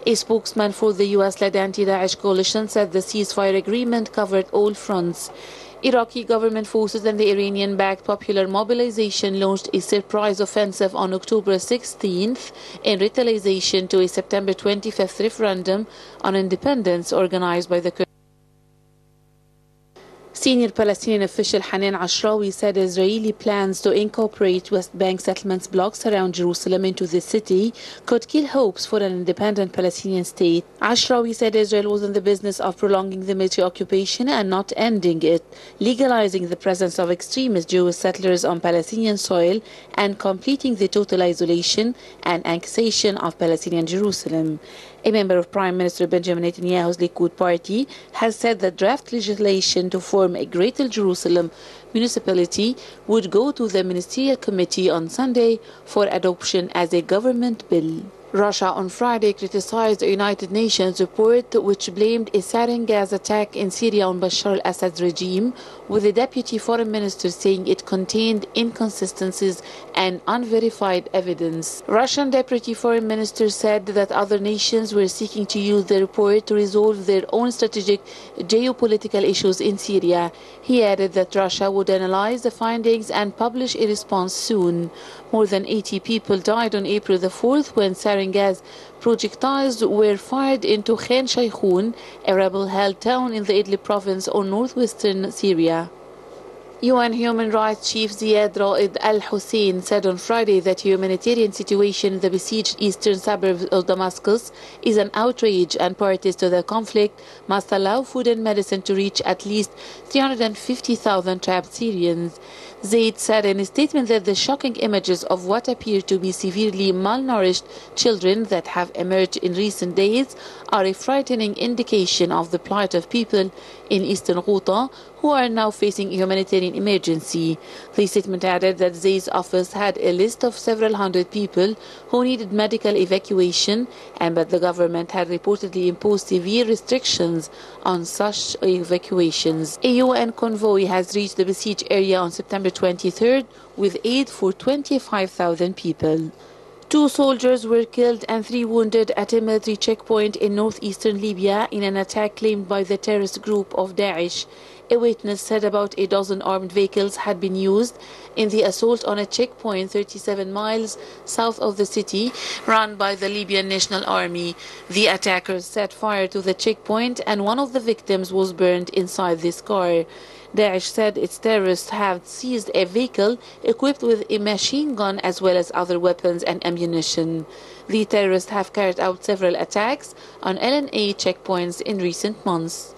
A spokesman for the U.S.-led anti-Daesh coalition said the ceasefire agreement covered all fronts. Iraqi government forces and the Iranian-backed Popular Mobilization launched a surprise offensive on October 16th in retaliation to a September 25th referendum on independence organized by the Senior Palestinian official Hanan Ashrawi said Israeli plans to incorporate West Bank settlements blocks around Jerusalem into the city could kill hopes for an independent Palestinian state. Ashrawi said Israel was in the business of prolonging the military occupation and not ending it, legalizing the presence of extremist Jewish settlers on Palestinian soil and completing the total isolation and annexation of Palestinian Jerusalem. A member of Prime Minister Benjamin Netanyahu's Likud party has said that draft legislation to form a Greater Jerusalem municipality would go to the Ministerial Committee on Sunday for adoption as a government bill. Russia on Friday criticized the United Nations report which blamed a sarin gas attack in Syria on Bashar al-Assad's regime, with the deputy foreign minister saying it contained inconsistencies and unverified evidence. Russian deputy foreign minister said that other nations were seeking to use the report to resolve their own strategic geopolitical issues in Syria. He added that Russia would analyze the findings and publish a response soon. More than 80 people died on April the 4th when sarin gas projectiles were fired into Khan Shaykhun, a rebel-held town in the Idlib province on northwestern Syria. UN Human Rights Chief Ziad Ra'id al-Hussein said on Friday that the humanitarian situation in the besieged eastern suburbs of Damascus is an outrage and parties to the conflict must allow food and medicine to reach at least 350,000 trapped Syrians. Zaid said in a statement that the shocking images of what appear to be severely malnourished children that have emerged in recent days are a frightening indication of the plight of people in eastern Ghouta who are now facing a humanitarian emergency. The statement added that Zaid's office had a list of several hundred people who needed medical evacuation, and that the government had reportedly imposed severe restrictions on such evacuations. A UN convoy has reached the besieged area on September 23rd with aid for 25,000 people. 2 soldiers were killed and 3 wounded at a military checkpoint in northeastern Libya in an attack claimed by the terrorist group of Daesh. A witness said about a dozen armed vehicles had been used in the assault on a checkpoint 37 miles south of the city run by the Libyan National Army. The attackers set fire to the checkpoint and one of the victims was burned inside this car. Daesh said its terrorists have seized a vehicle equipped with a machine gun as well as other weapons and ammunition. The terrorists have carried out several attacks on LNA checkpoints in recent months.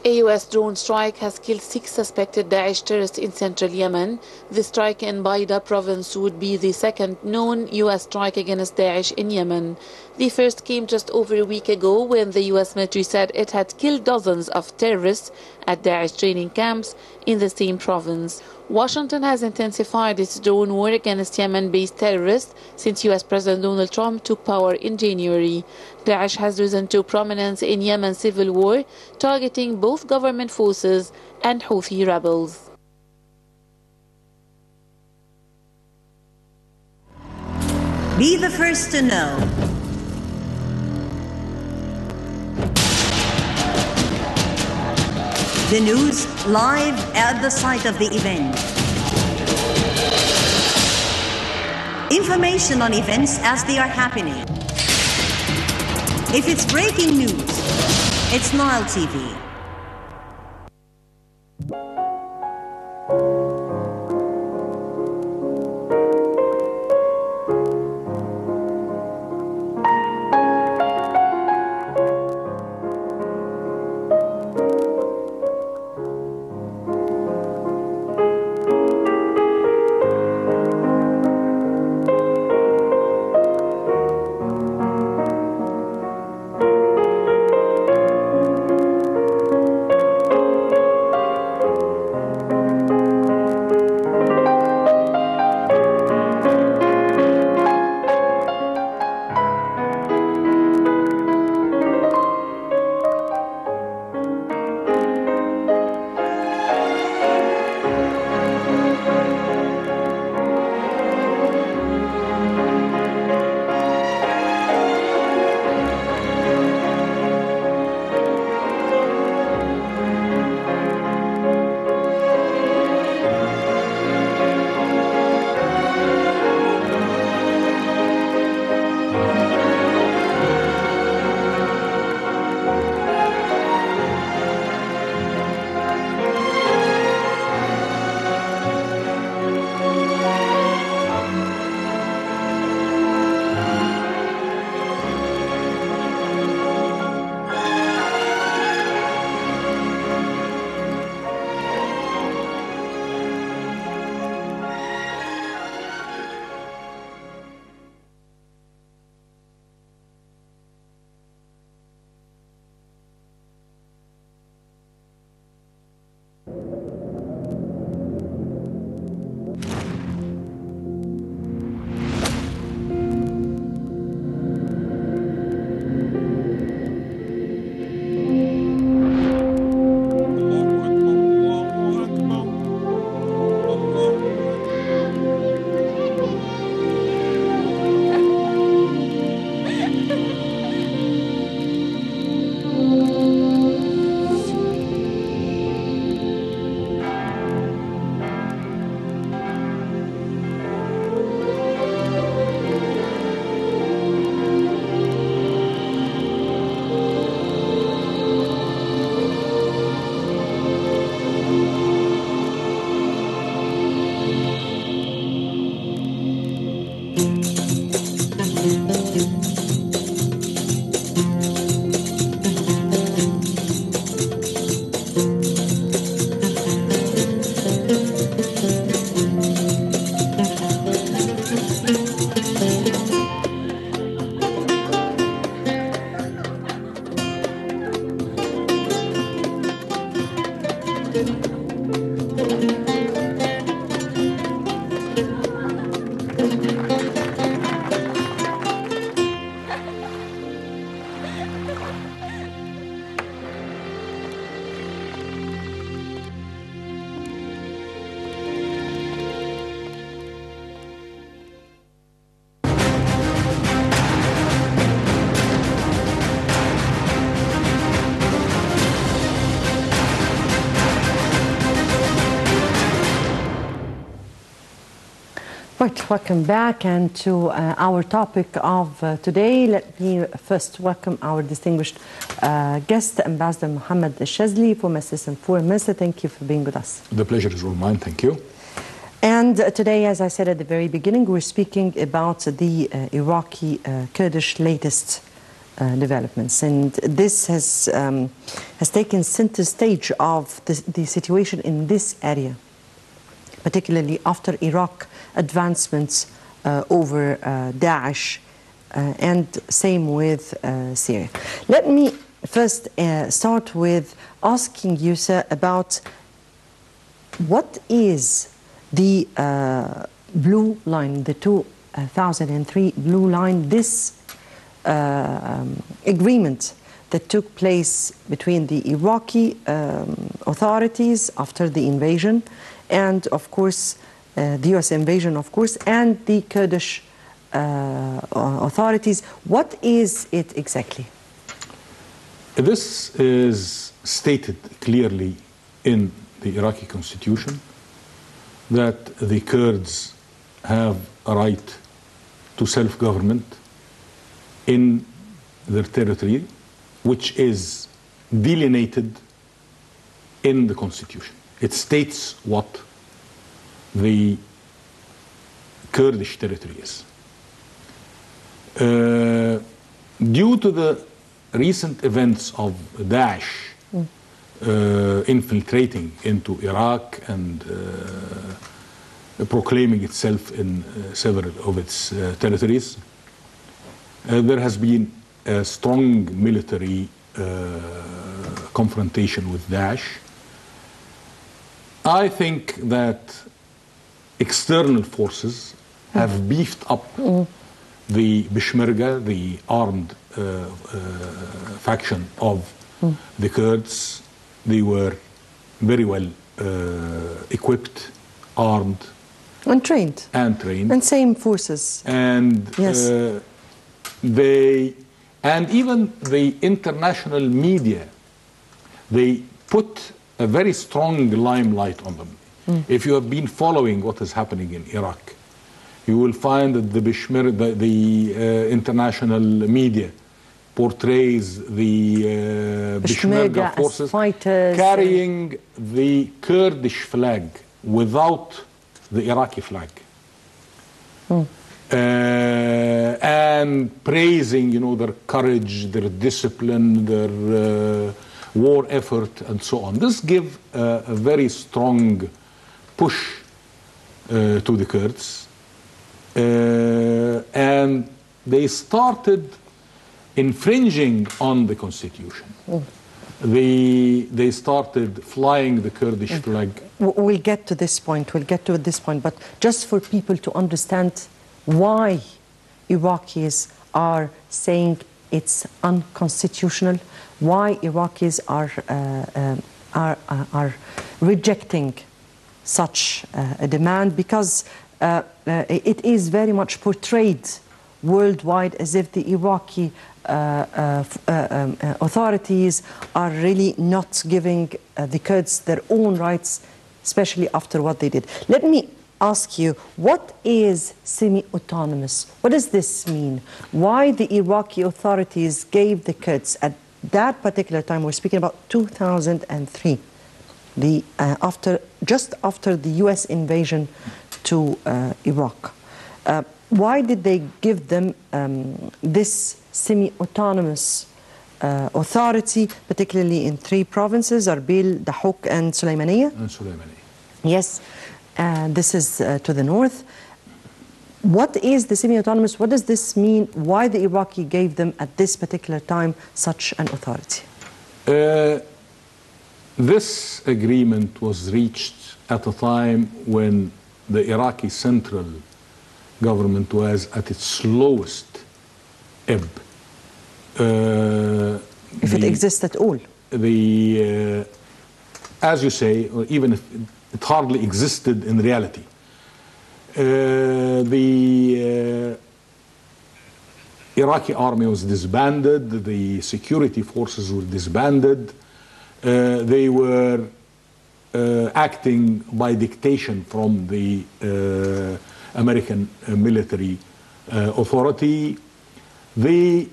A U.S. drone strike has killed 6 suspected Daesh terrorists in central Yemen. The strike in Baida province would be the second known U.S. strike against Daesh in Yemen. The first came just over a week ago when the U.S. military said it had killed dozens of terrorists at Daesh training camps in the same province. Washington has intensified its drone war against Yemen-based terrorists since U.S. President Donald Trump took power in January. Daesh has risen to prominence in Yemen's civil war, targeting both government forces and Houthi rebels. Be the first to know. The news live at the site of the event. Information on events as they are happening. If it's breaking news, it's Nile TV. Right, welcome back, and to our topic of today. Let me first welcome our distinguished guest, Ambassador Mohammed Shazli, former Assistant Foreign Minister. Thank you for being with us. The pleasure is all mine, thank you. And today, as I said at the very beginning, we're speaking about the Iraqi Kurdish latest developments, and this has taken center stage of the situation in this area, particularly after Iraq advancements over Daesh, and same with Syria. Let me first start with asking you, sir, about what is the blue line, the 2003 blue line, this agreement that took place between the Iraqi authorities after the invasion, and of course the US invasion, of course, and the Kurdish authorities. What is it exactly? This is stated clearly in the Iraqi constitution that the Kurds have a right to self-government in their territory, which is delineated in the constitution. It states what the Kurdish territory is. Due to the recent events of Daesh infiltrating into Iraq and proclaiming itself in several of its territories, there has been a strong military confrontation with Daesh. I think that external forces have beefed up the Peshmerga, the armed faction of the Kurds. They were very well equipped, armed, and trained. And same forces. And yes. And even the international media, they put a very strong limelight on them. If you have been following what is happening in Iraq, you will find that the international media portrays the Peshmerga forces fighters, carrying the Kurdish flag without the Iraqi flag. And praising, their courage, their discipline, their war effort, and so on. This gives a very strong push to the Kurds, and they started infringing on the constitution. They started flying the Kurdish flag. We'll get to this point, but just for people to understand why Iraqis are saying it's unconstitutional, why Iraqis are rejecting such a demand, because it is very much portrayed worldwide as if the Iraqi authorities are really not giving the Kurds their own rights, especially after what they did. Let me ask you, what is semi-autonomous? What does this mean? Why the Iraqi authorities gave the Kurds at that particular time, we're speaking about 2003, just after the US invasion to Iraq, why did they give them this semi-autonomous authority, particularly in 3 provinces, Arbil, Dahuk, and Sulaymaniyah? Yes, this is to the north. What is the semi-autonomous? What does this mean? Why the Iraqi gave them at this particular time such an authority? this agreement was reached at a time when the Iraqi central government was at its lowest ebb. If it exists at all. As you say, or even if it hardly existed in reality. The Iraqi army was disbanded, the security forces were disbanded, they were acting by dictation from the American military authority. The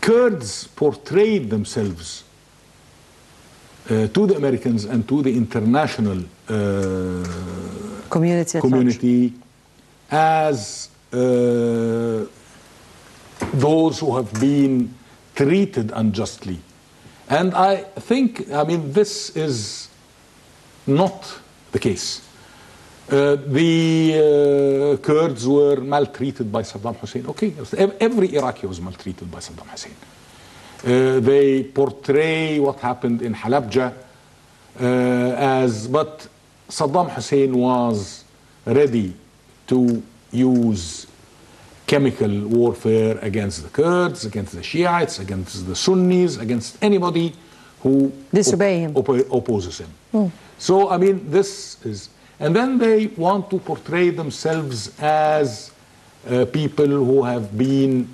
Kurds portrayed themselves to the Americans and to the international community as those who have been treated unjustly. And I think, I mean, this is not the case. The Kurds were maltreated by Saddam Hussein. Okay, every Iraqi was maltreated by Saddam Hussein. They portray what happened in Halabja but Saddam Hussein was ready to use chemical warfare against the Kurds, against the Shiites, against the Sunnis, against anybody who opposes him. So, I mean, this is... And then they want to portray themselves as people who have been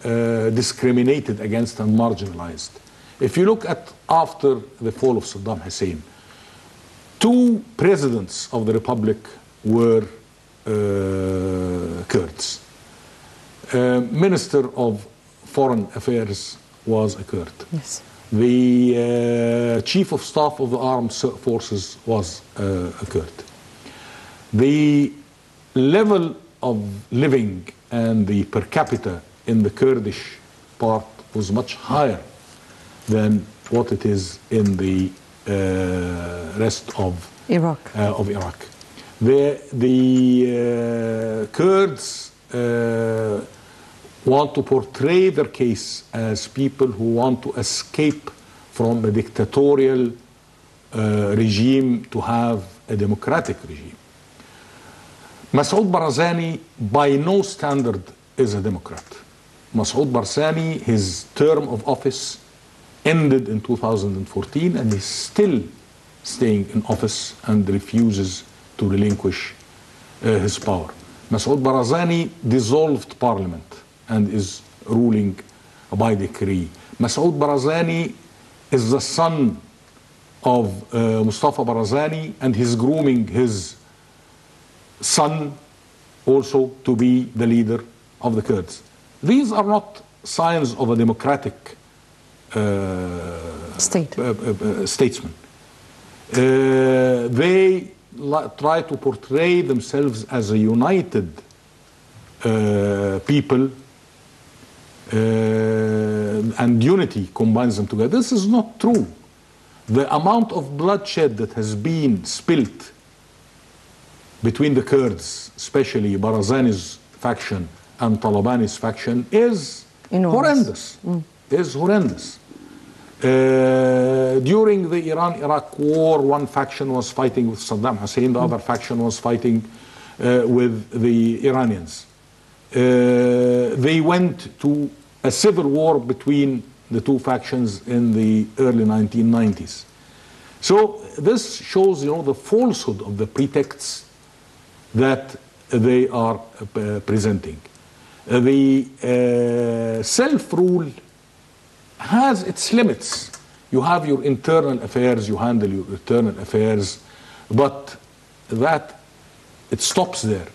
discriminated against and marginalized. If you look at after the fall of Saddam Hussein, 2 presidents of the Republic were Kurds. Minister of Foreign Affairs was a Kurd. Yes. The Chief of Staff of the Armed Forces was a Kurd. The level of living and the per capita in the Kurdish part was much higher than what it is in the rest of Iraq. The Kurds want to portray their case as people who want to escape from a dictatorial regime to have a democratic regime. Masoud Barzani, by no standard, is a Democrat. Masoud Barzani, his term of office ended in 2014 and is still staying in office and refuses to relinquish his power. Masoud Barzani dissolved parliament and is ruling by decree. Masoud Barzani is the son of Mustafa Barzani, and he's grooming his son also to be the leader of the Kurds. These are not signs of a democratic statesman. They try to portray themselves as a united people, and unity combines them together. This is not true. The amount of bloodshed that has been spilt between the Kurds, especially Barzani's faction and Talabani's faction, is horrendous. Is horrendous. During the Iran-Iraq war, one faction was fighting with Saddam Hussein, the other faction was fighting with the Iranians. They went to a civil war between the 2 factions in the early 1990s. So this shows, the falsehood of the pretexts that they are presenting. The self-rule has its limits. You have your internal affairs, you handle your internal affairs, but that it stops there.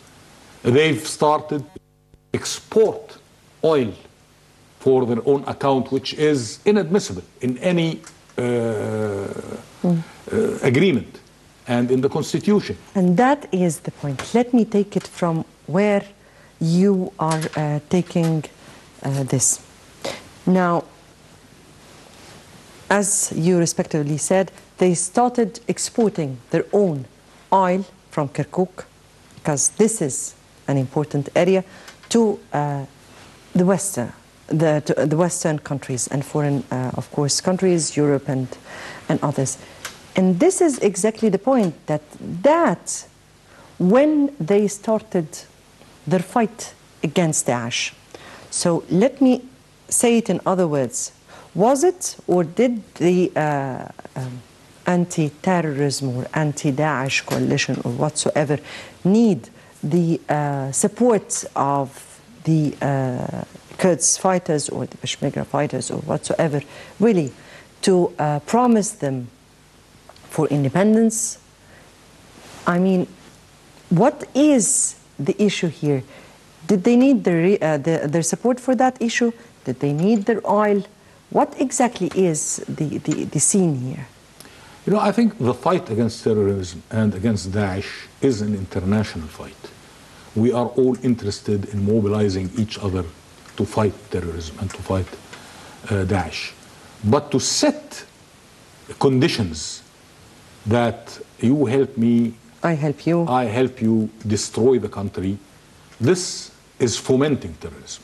They've started to export oil for their own account, which is inadmissible in any agreement and in the Constitution. And that is the point. Let me take it from where you are taking this. Now, as you respectively said, they started exporting their own oil from Kirkuk, because this is an important area, to the Western countries and foreign, of course, countries, Europe and others. And this is exactly the point, that when they started their fight against Daesh. So let me say it in other words. Was it, or did the anti-terrorism or anti-Daesh coalition or whatsoever need the support of the Kurds fighters or the Peshmerga fighters or whatsoever, really, to promise them for independence? I mean, what is the issue here? Did they need their support for that issue? Did they need their oil? What exactly is the scene here? You know, I think the fight against terrorism and against Daesh is an international fight. We are all interested in mobilizing each other to fight terrorism and to fight Daesh. But to set conditions that you help me, I help you, I help you destroy the country, this is fomenting terrorism.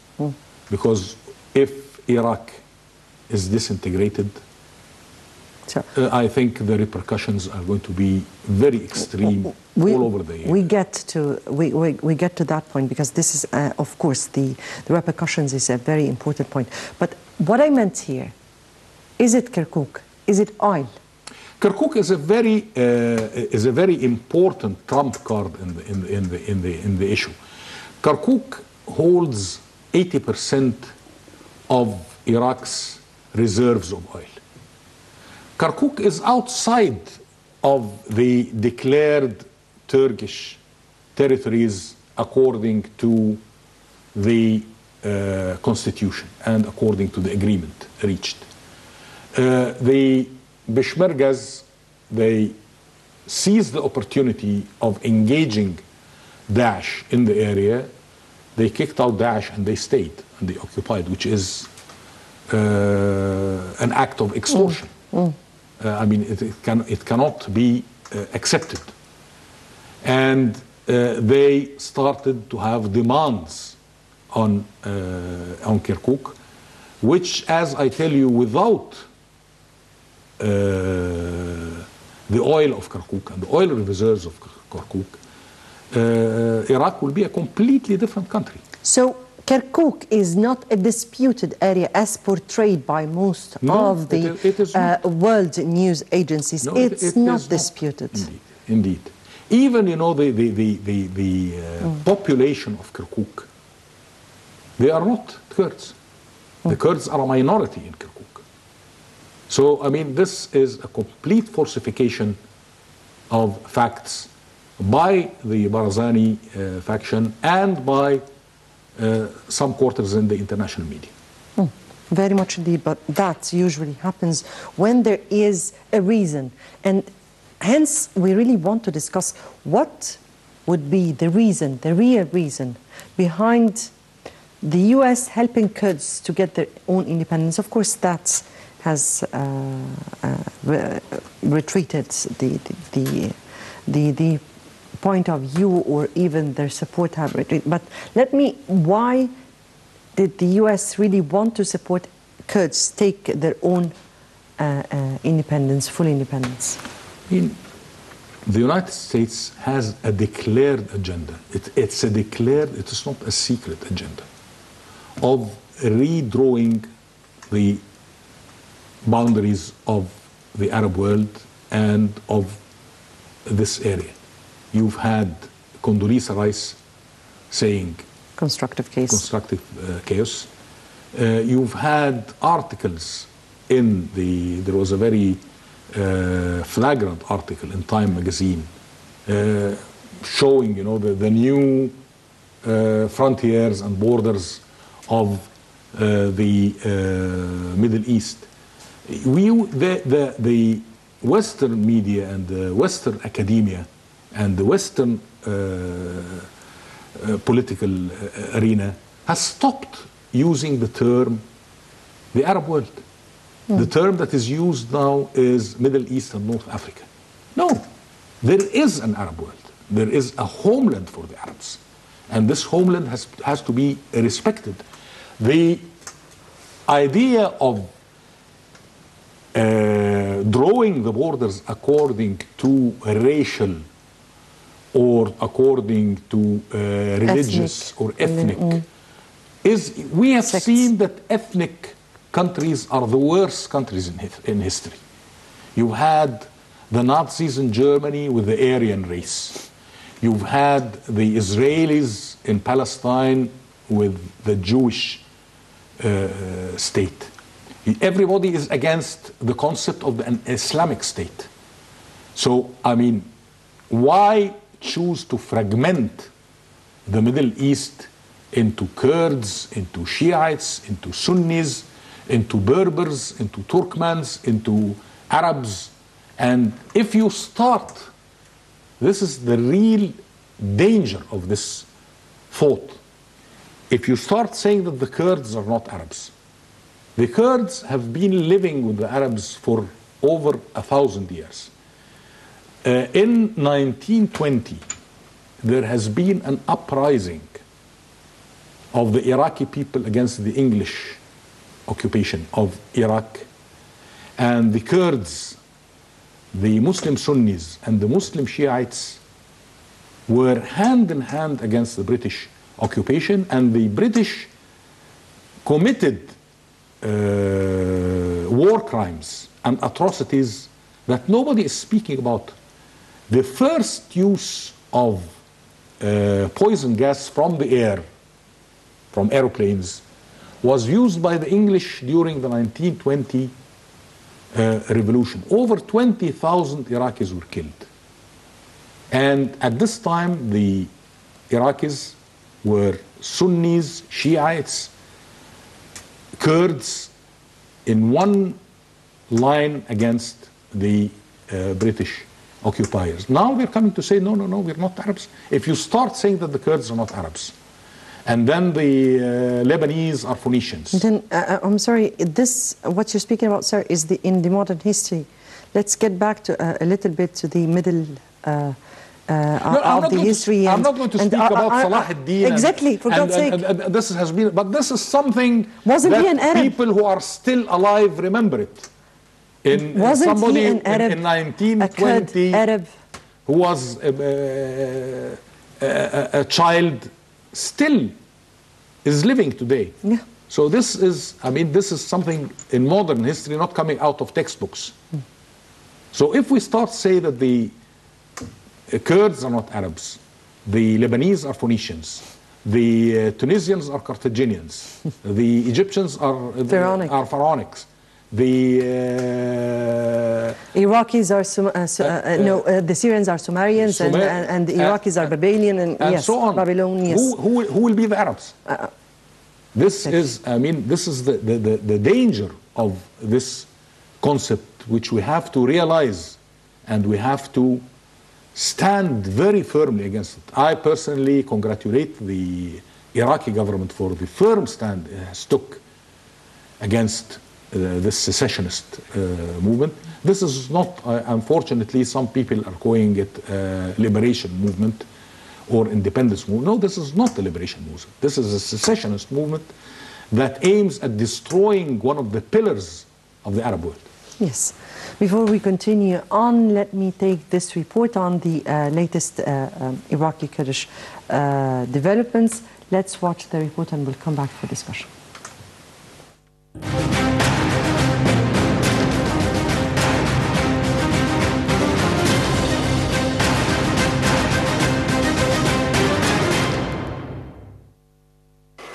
Because if Iraq is disintegrated, I think the repercussions are going to be very extreme all over the area. We get to that point, because this is, of course, the repercussions is a very important point. But what I meant here, is it Kirkuk? Is it oil? Kirkuk is a very important trump card in the issue. Kirkuk holds 80% of Iraq's reserves of oil. Kirkuk is outside of the declared Turkish territories according to the constitution and according to the agreement reached. The Peshmergas, they seized the opportunity of engaging Daesh in the area. They kicked out Daesh and they stayed and they occupied, which is an act of extortion. I mean, it cannot be accepted. And they started to have demands on Kirkuk, which, as I tell you, without the oil of Kirkuk and the oil reserves of Kirkuk, Iraq will be a completely different country. So Kirkuk is not a disputed area as portrayed by most of the world news agencies. No, it's not disputed. Indeed. Even, you know, the population of Kirkuk, they are not Kurds. The Kurds are a minority in Kirkuk. So, I mean, this is a complete falsification of facts by the Barzani faction and by some quarters in the international media. Very much indeed, but that usually happens when there is a reason. And hence, we really want to discuss what would be the reason, the real reason, behind the U.S. helping Kurds to get their own independence. Of course, that has retreated the point of view, or even their support have retreated. But why did the U.S. really want to support Kurds take their own independence, full independence? I mean, the United States has a declared agenda. It's a declared, it is not a secret agenda, of redrawing the boundaries of the Arab world and of this area. You've had Condoleezza Rice saying constructive chaos. You've had articles in there was a very flagrant article in Time magazine showing, you know, the new frontiers and borders of the Middle East. The Western media and the Western academia and the Western political arena has stopped using the term the Arab world. The term that is used now is Middle East and North Africa. No, there is an Arab world. There is a homeland for the Arabs. And this homeland has to be respected. The idea of drawing the borders according to racial or according to religious or ethnic we have seen that ethnic countries are the worst countries in history. You had the Nazis in Germany with the Aryan race. You've had the Israelis in Palestine with the Jewish state. Everybody is against the concept of an Islamic state. So, I mean, why choose to fragment the Middle East into Kurds, into Shiites, into Sunnis, into Berbers, into Turkmens, into Arabs? And if you start, this is the real danger of this thought. If you start saying that the Kurds are not Arabs, the Kurds have been living with the Arabs for over 1,000 years. In 1920, there has been an uprising of the Iraqi people against the English occupation of Iraq. And the Kurds, the Muslim Sunnis, and the Muslim Shiites were hand in hand against the British occupation, and the British committed war crimes and atrocities that nobody is speaking about. The first use of poison gas from the air, from aeroplanes, was used by the English during the 1920 revolution. Over 20,000 Iraqis were killed. And at this time, the Iraqis were Sunnis, Shiites, Kurds in one line against the British occupiers. Now they're coming to say, no, no, no, we're not Arabs. If you start saying that the Kurds are not Arabs, and then the Lebanese are Phoenicians. Then, I'm sorry, this, what you're speaking about, sir, is in the modern history. Let's get back to a little bit to the middle of the history. I'm not going to speak about Salah ad-Din. Exactly, for God's sake. This has been, but this is something Wasn't he an that Arab? people who are still alive remember it. Wasn't somebody he an Arab, in 1920 Arab, who was a child still is living today. Yeah. So this is, I mean, this is something in modern history not coming out of textbooks. So if we start say that the Kurds are not Arabs, the Lebanese are Phoenicians, the Tunisians are Carthaginians, the Egyptians are Pharaonics, the Iraqis are the Syrians are Sumerians, and the Iraqis are Babylonian, and yes, so on. Babylonians. Who will be the Arabs? This is, I mean, this is the danger of this concept, which we have to realize, and we have to stand very firmly against it. I personally congratulate the Iraqi government for the firm stand it has took against this secessionist movement. This is not, unfortunately, some people are calling it liberation movement or independence movement. No, this is not the liberation movement. This is a secessionist movement that aims at destroying one of the pillars of the Arab world. Yes. Before we continue on, let me take this report on the latest Iraqi Kurdish developments. Let's watch the report and we'll come back for discussion.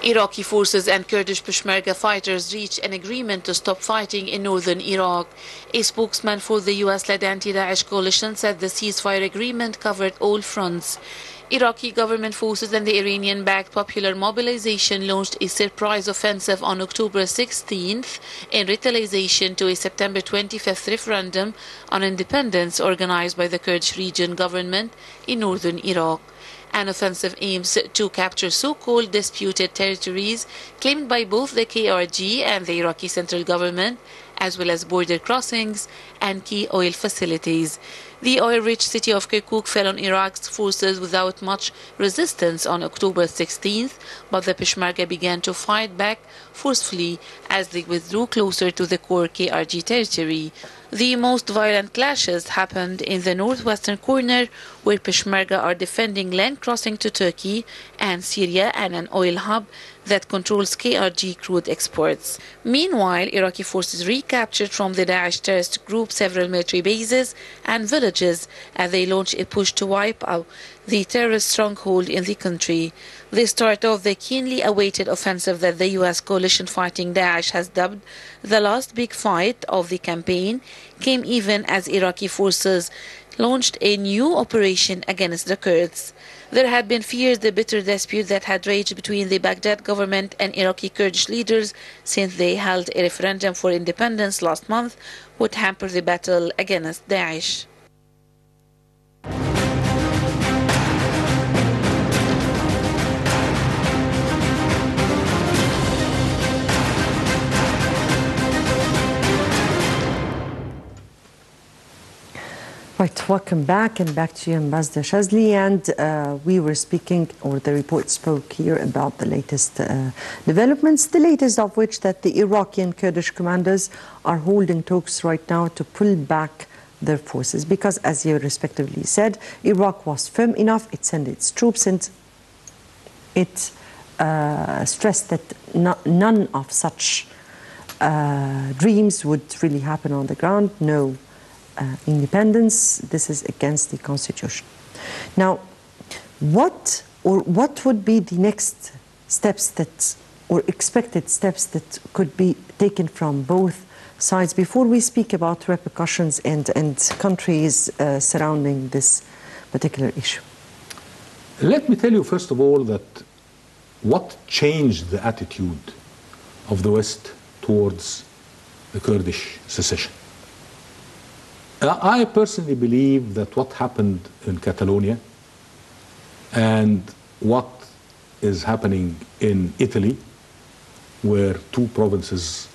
Iraqi forces and Kurdish Peshmerga fighters reached an agreement to stop fighting in northern Iraq. A spokesman for the US-led anti-Daesh coalition said the ceasefire agreement covered all fronts. Iraqi government forces and the Iranian-backed Popular Mobilization launched a surprise offensive on October 16th in retaliation to a September 25th referendum on independence organized by the Kurdish region government in northern Iraq. An offensive aims to capture so-called disputed territories claimed by both the KRG and the Iraqi central government, as well as border crossings and key oil facilities. The oil-rich city of Kirkuk fell on Iraq's forces without much resistance on October 16th, but the Peshmerga began to fight back forcefully as they withdrew closer to the core KRG territory. The most violent clashes happened in the northwestern corner, where Peshmerga are defending land crossing to Turkey and Syria and an oil hub that controls KRG crude exports. Meanwhile, Iraqi forces recaptured from the Daesh terrorist group several military bases and villages as they launch a push to wipe out the terrorist stronghold in the country. The start of the keenly awaited offensive that the U.S. coalition fighting Daesh has dubbed the last big fight of the campaign came even as Iraqi forces launched a new operation against the Kurds. There had been fears the bitter dispute that had raged between the Baghdad government and Iraqi Kurdish leaders since they held a referendum for independence last month would hamper the battle against Daesh. Right, welcome back, and back to you, Ambassador Shazli. And we were speaking, or the report spoke here, about the latest developments, the latest of which that the Iraqi and Kurdish commanders are holding talks right now to pull back their forces. Because, as you respectively said, Iraq was firm enough, it sent its troops, and it stressed that none of such dreams would really happen on the ground. No independence. This is against the constitution. Now, what would be the next steps that, or expected steps that could be taken from both sides before we speak about repercussions and countries surrounding this particular issue? Let me tell you first of all that what changed the attitude of the West towards the Kurdish secession. I personally believe that what happened in Catalonia and what is happening in Italy, where two provinces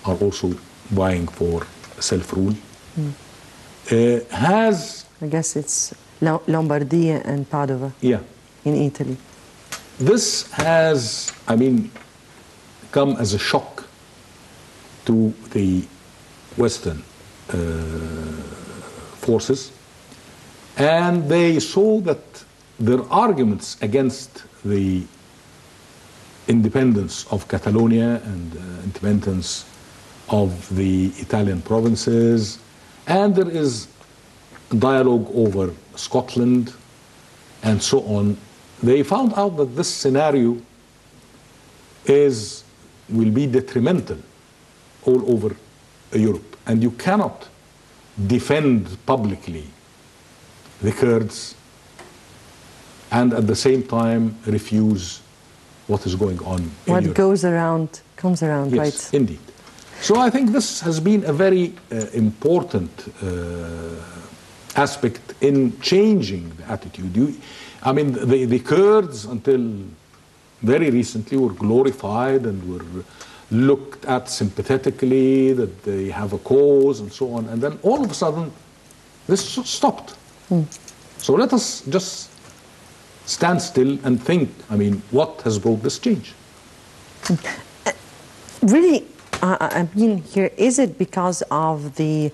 are also vying for self-rule, has... I guess it's Lombardia and Padova, yeah, in Italy. This has, come as a shock to the Western forces, and they saw that their arguments against the independence of Catalonia and independence of the Italian provinces, and there is dialogue over Scotland and so on. They found out that this scenario will be detrimental all over Europe. And you cannot defend publicly the Kurds and at the same time refuse what is going on in Europe. What goes around comes around, yes, right? Indeed. So I think this has been a very important aspect in changing the attitude. The Kurds until very recently were glorified and were looked at sympathetically, that they have a cause and so on, and then all of a sudden this stopped. So let us just stand still and think, what has brought this change? Really, here, is it because of the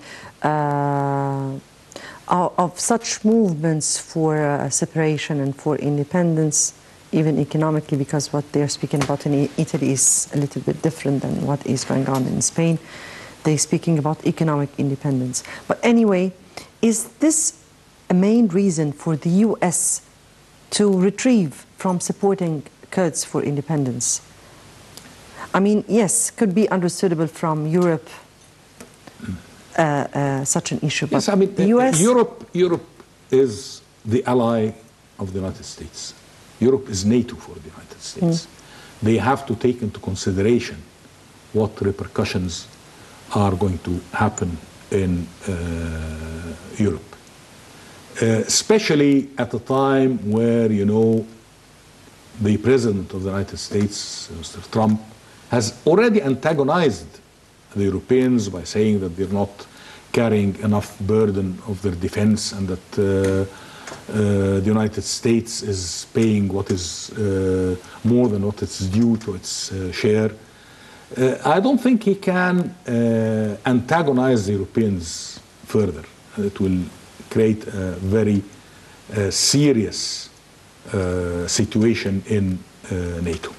of such movements for separation and for independence, even economically, because what they're speaking about in Italy is a little bit different than what is going on in Spain. They're speaking about economic independence. But anyway, is this a main reason for the U.S. to retrieve from supporting Kurds for independence? Yes, could be understandable from Europe, such an issue. But yes, the U.S. Europe is the ally of the United States. Europe is NATO for the United States. They have to take into consideration what repercussions are going to happen in Europe. Especially at a time where, the President of the United States, Mr. Trump, has already antagonized the Europeans by saying that they're not carrying enough burden of their defense and that the United States is paying what is more than what is due to its share. I don't think he can antagonize the Europeans further. It will create a very serious situation in NATO.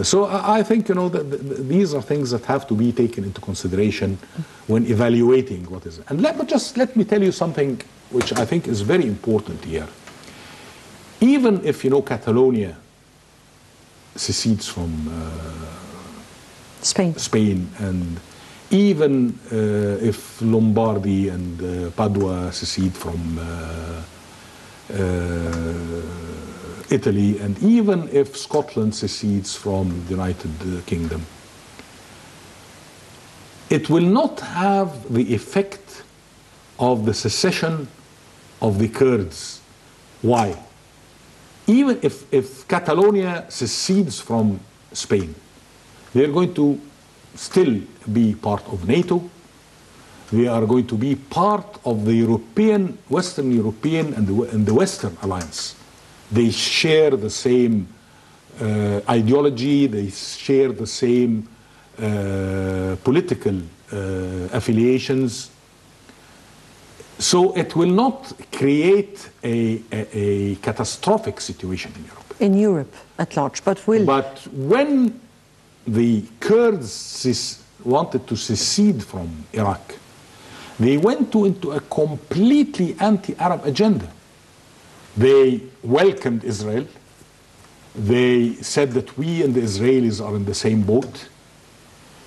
So I think, these are things that have to be taken into consideration when evaluating what is. And let me tell you something which I think is very important here. Even if, Catalonia secedes from Spain, and even if Lombardy and Padua secede from Italy, and even if Scotland secedes from the United Kingdom, it will not have the effect of the secession of the Kurds. Why? Even if Catalonia secedes from Spain, they're going to still be part of NATO. They are going to be part of the Western European and the Western Alliance. They share the same ideology, they share the same political affiliations. So it will not create a catastrophic situation in Europe. In Europe at large, but will... But when the Kurds wanted to secede from Iraq, they went into a completely anti-Arab agenda. They welcomed Israel. They said that we and the Israelis are in the same boat.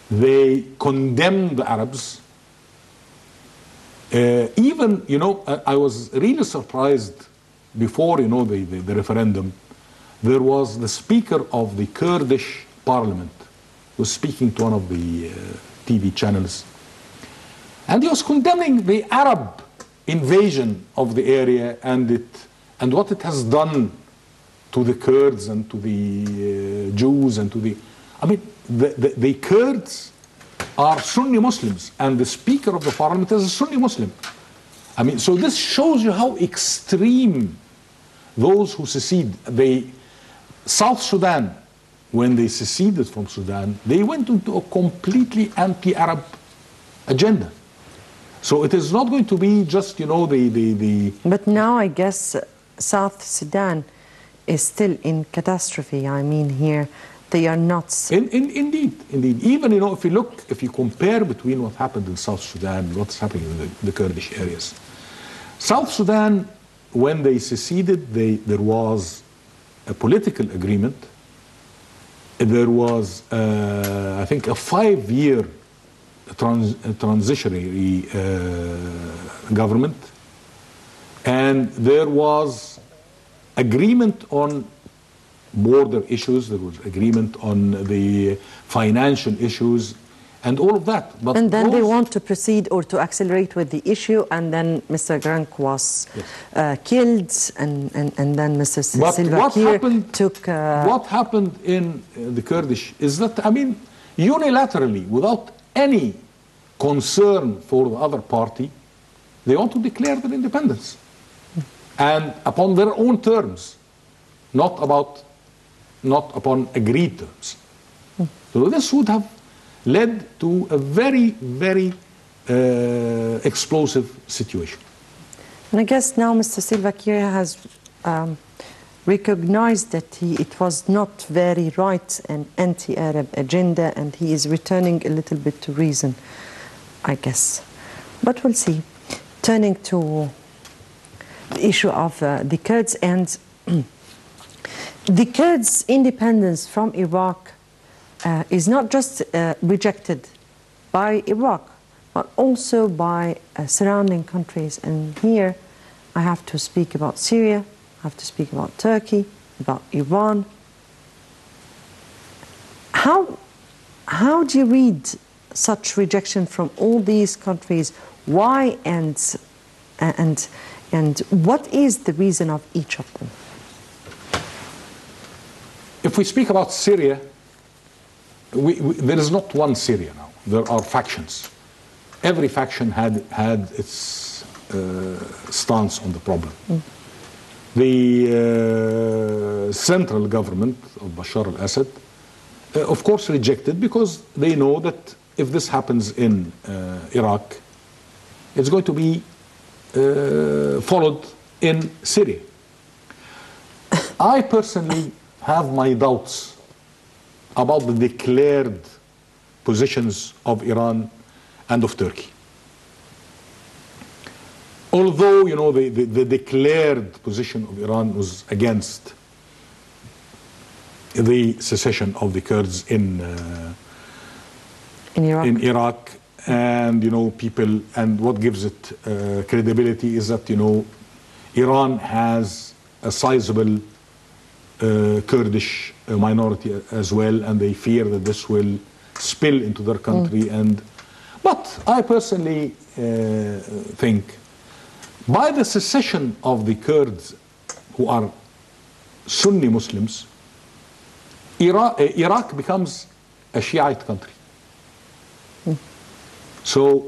They condemned the Arabs. Even, I was really surprised before, the referendum. There was the speaker of the Kurdish parliament who was speaking to one of the TV channels. And he was condemning the Arab invasion of the area and what it has done to the Kurds and to the Jews and to the... I mean, the Kurds are Sunni Muslims, and the Speaker of the Parliament is a Sunni Muslim. I mean, so this shows you how extreme those who secede. South Sudan, when they seceded from Sudan, they went into a completely anti-Arab agenda. So it is not going to be just, But now I guess South Sudan is still in catastrophe. I mean, here they are not... Indeed. Even, if you compare between what happened in South Sudan and what's happening in the Kurdish areas. South Sudan, when they seceded, there was a political agreement. There was, I think, a 5-year transitionary government, and there was agreement on border issues, there was agreement on the financial issues and all of that. But and then they want to proceed or to accelerate with the issue, and then Mr. Grank was killed, and then Mr. Silva Kiir took... What happened in the Kurdish is that, unilaterally, without any concern for the other party, they want to declare their independence. And upon their own terms, not upon agreed terms. So this would have led to a very, very explosive situation. And I guess now Mr. Silva Kiir has recognized that it was not very right and anti-Arab agenda, and he is returning a little bit to reason, I guess. But we'll see. Turning to the issue of the Kurds, and the Kurds' independence from Iraq is not just rejected by Iraq, but also by surrounding countries. And here I have to speak about Syria, I have to speak about Turkey, about Iran. How do you read such rejection from all these countries? Why and what is the reason of each of them? If we speak about Syria, there is not one Syria now. There are factions. Every faction had its stance on the problem. The central government of Bashar al-Assad of course, rejected because they know that if this happens in Iraq, it's going to be followed in Syria. I personally have my doubts about the declared positions of Iran and of Turkey. Although, you know, the declared position of Iran was against the secession of the Kurds in Iraq, and, you know, people, and what gives it credibility is that, you know, Iran has a sizable Kurdish minority as well, and they fear that this will spill into their country. But I personally think by the secession of the Kurds, who are Sunni Muslims, Iraq becomes a Shiite country. So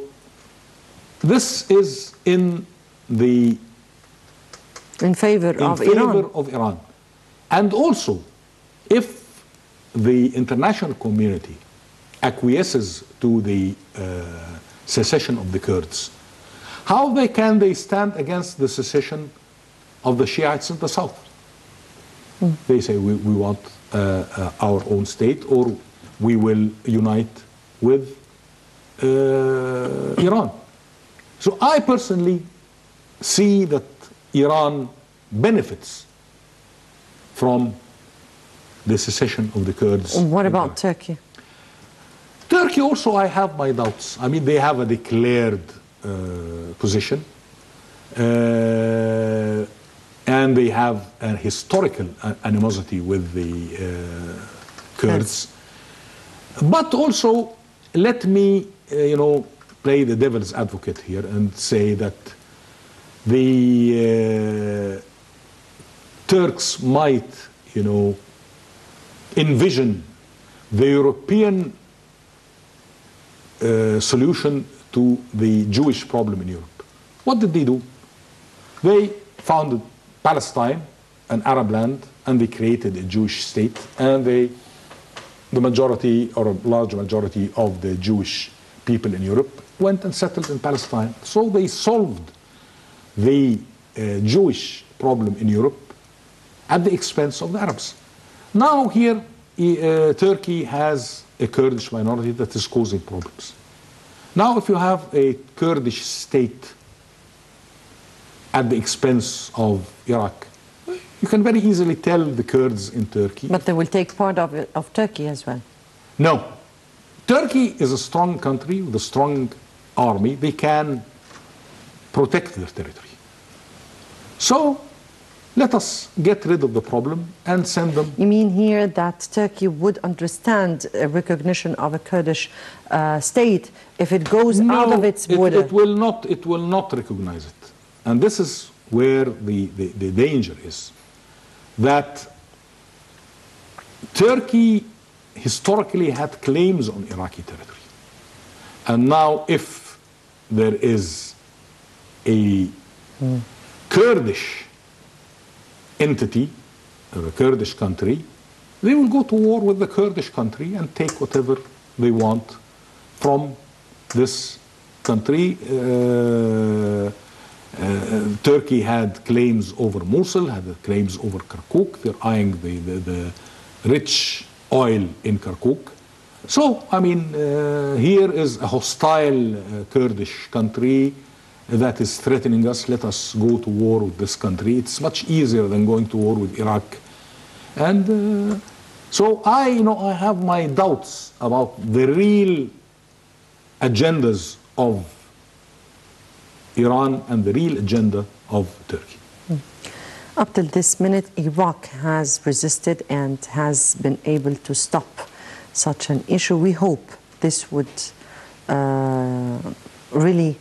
this is in favor of Iran. And also, if the international community acquiesces to the secession of the Kurds, how can they stand against the secession of the Shiites in the south? They say we want our own state, or we will unite with Iran. So I personally see that Iran benefits from the secession of the Kurds. What about Turkey? Turkey also, I have my doubts. I mean, they have a declared position, and they have a historical animosity with the Kurds. But also, let me, you know, play the devil's advocate here and say that the Turks might, you know, envision the European solution to the Jewish problem in Europe. What did they do? They founded Palestine, an Arab land, and they created a Jewish state, and the majority, or a large majority, of the Jewish people in Europe went and settled in Palestine. So they solved the Jewish problem in Europe at the expense of the Arabs. Now here, Turkey has a Kurdish minority that is causing problems. Now if you have a Kurdish state at the expense of Iraq, you can very easily tell the Kurds in Turkey. But they will take part of Turkey as well. No. Turkey is a strong country with a strong army. They can protect their territory. So let us get rid of the problem and send them. You mean here that Turkey would understand a recognition of a Kurdish state if it goes out of its border? It will not recognize it. And this is where the danger is. That Turkey historically had claims on Iraqi territory. And now if there is a Kurdish entity, or a Kurdish country, they will go to war with the Kurdish country and take whatever they want from this country. Turkey had claims over Mosul, had claims over Kirkuk. They're eyeing the rich oil in Kirkuk. So, I mean, here is a hostile Kurdish country that is threatening us. Let us go to war with this country. It's much easier than going to war with Iraq. And so I have my doubts about the real agendas of Iran and the real agenda of Turkey. Up till this minute, Iraq has resisted and has been able to stop such an issue. We hope this would really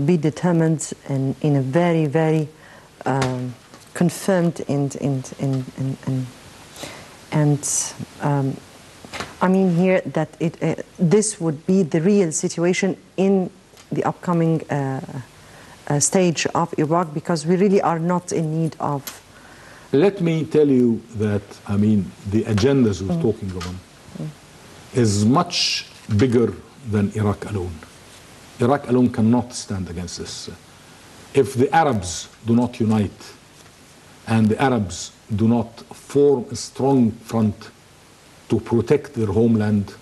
be determined in a very, very confirmed and I mean here that this would be the real situation in the upcoming stage of Iraq, because we really are not in need of. Let me tell you that, I mean, the agendas we're talking about is much bigger than Iraq alone. Iraq alone cannot stand against this. If the Arabs do not unite and the Arabs do not form a strong front to protect their homeland,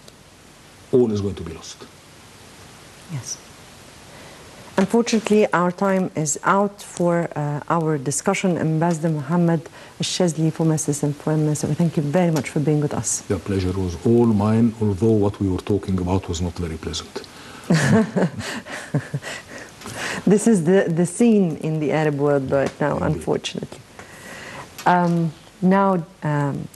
all is going to be lost. Yes. Unfortunately, our time is out for our discussion. Ambassador Mohammed Al-Shazli, former Assistant Foreign Minister, thank you very much for being with us. The pleasure was all mine, although what we were talking about was not very pleasant. This is the scene in the Arab world right now, unfortunately. Now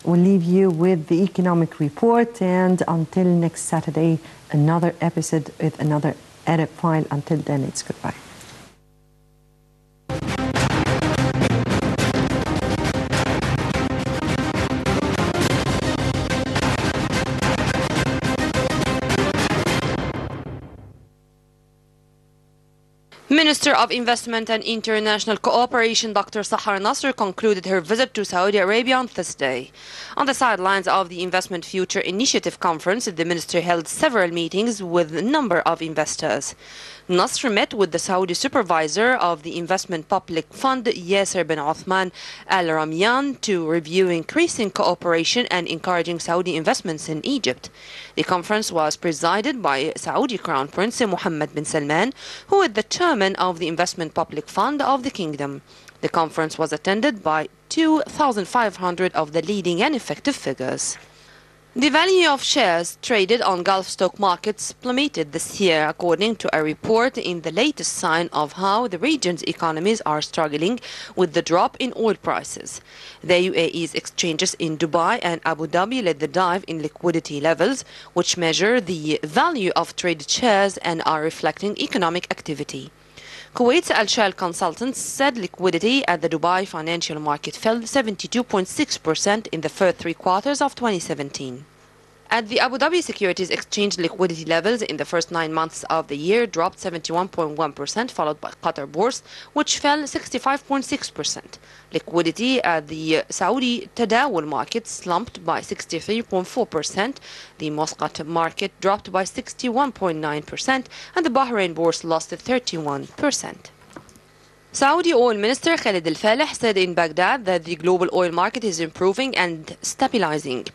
we'll leave you with the economic report, and until next Saturday, another episode with another Arab file. Until then, it's goodbye. Minister of Investment and International Cooperation Dr. Sahar Nasr concluded her visit to Saudi Arabia on Thursday. On the sidelines of the Investment Future Initiative Conference, the minister held several meetings with a number of investors. Nasr met with the Saudi supervisor of the Investment Public Fund, Yasser bin Othman Al Ramyan, to review increasing cooperation and encouraging Saudi investments in Egypt. The conference was presided by Saudi Crown Prince Mohammed bin Salman, who is the chairman of the Investment Public Fund of the Kingdom. The conference was attended by 2,500 of the leading and effective figures. The value of shares traded on Gulf stock markets plummeted this year, according to a report in the latest sign of how the region's economies are struggling with the drop in oil prices. The UAE's exchanges in Dubai and Abu Dhabi led the dive in liquidity levels, which measure the value of traded shares and are reflecting economic activity. Kuwait's Al-Shal consultants said liquidity at the Dubai financial market fell 72.6% in the first 3 quarters of 2017. At the Abu Dhabi Securities Exchange, liquidity levels in the first 9 months of the year dropped 71.1%, followed by Qatar Bourse, which fell 65.6%. Liquidity at the Saudi Tadawul market slumped by 63.4%, the Muscat market dropped by 61.9%, and the Bahrain Bourse lost 31%. Saudi Oil Minister Khalid Al-Falih said in Baghdad that the global oil market is improving and stabilizing.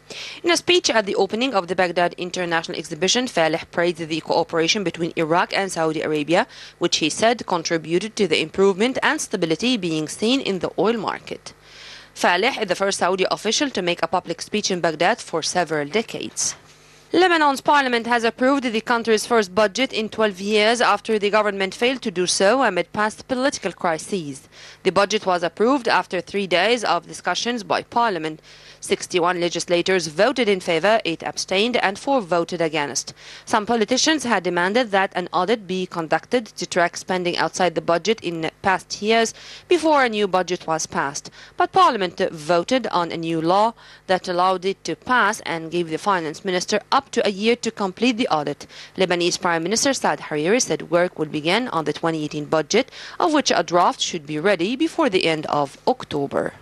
In a speech at the opening of the Baghdad International Exhibition, Falih praised the cooperation between Iraq and Saudi Arabia, which he said contributed to the improvement and stability being seen in the oil market. Falih is the first Saudi official to make a public speech in Baghdad for several decades. Lebanon's parliament has approved the country's first budget in 12 years after the government failed to do so amid past political crises. The budget was approved after 3 days of discussions by parliament. 61 legislators voted in favor, 8 abstained, and 4 voted against. Some politicians had demanded that an audit be conducted to track spending outside the budget in past years before a new budget was passed. But Parliament voted on a new law that allowed it to pass and gave the finance minister up to a year to complete the audit. Lebanese Prime Minister Saad Hariri said work will begin on the 2018 budget, of which a draft should be ready before the end of October.